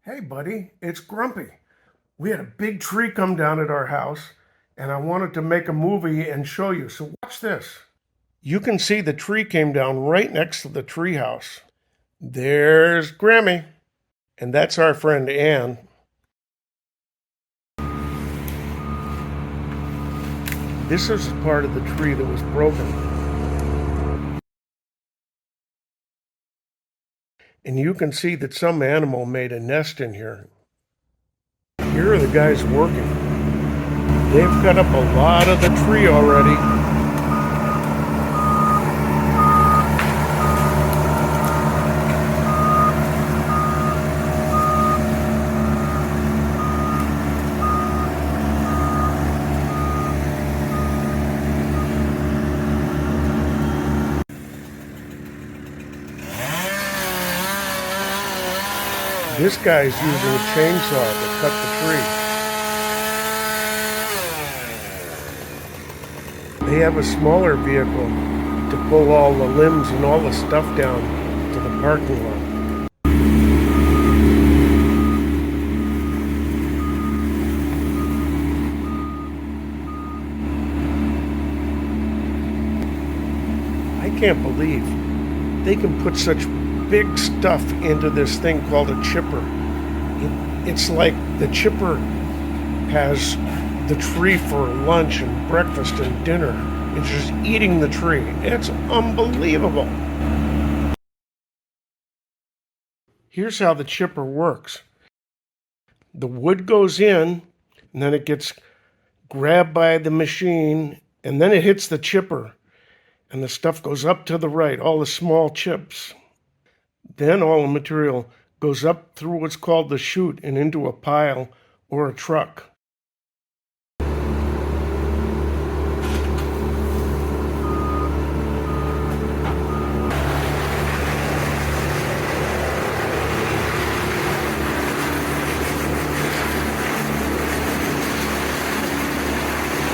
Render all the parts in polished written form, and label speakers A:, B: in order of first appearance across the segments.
A: Hey, buddy, it's Grumpy. We had a big tree come down at our house, and I wanted to make a movie and show you. So watch this. You can see the tree came down right next to the tree house. There's Grammy, and that's our friend Ann. This is part of the tree that was broken. And you can see that some animal made a nest in here. Here are the guys working. They've cut up a lot of the tree already. This guy's using a chainsaw to cut the tree. They have a smaller vehicle to pull all the limbs and all the stuff down to the parking lot. I can't believe they can put such big stuff into this thing called a chipper. It's like the chipper has the tree for lunch and breakfast and dinner. It's just eating the tree. It's unbelievable. Here's how the chipper works. The wood goes in, and then it gets grabbed by the machine, and then it hits the chipper, and the stuff goes up to the right, all the small chips. Then all the material goes up through what's called the chute and into a pile or a truck.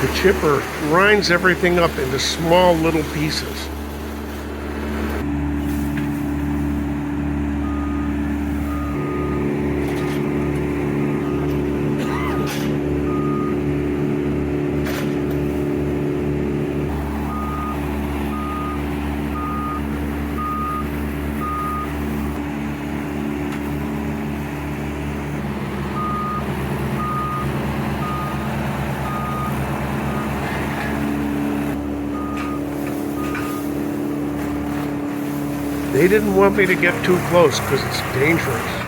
A: The chipper grinds everything up into small little pieces. They didn't want me to get too close because it's dangerous.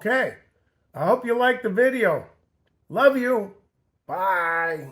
A: Okay, I hope you liked the video. Love you. Bye.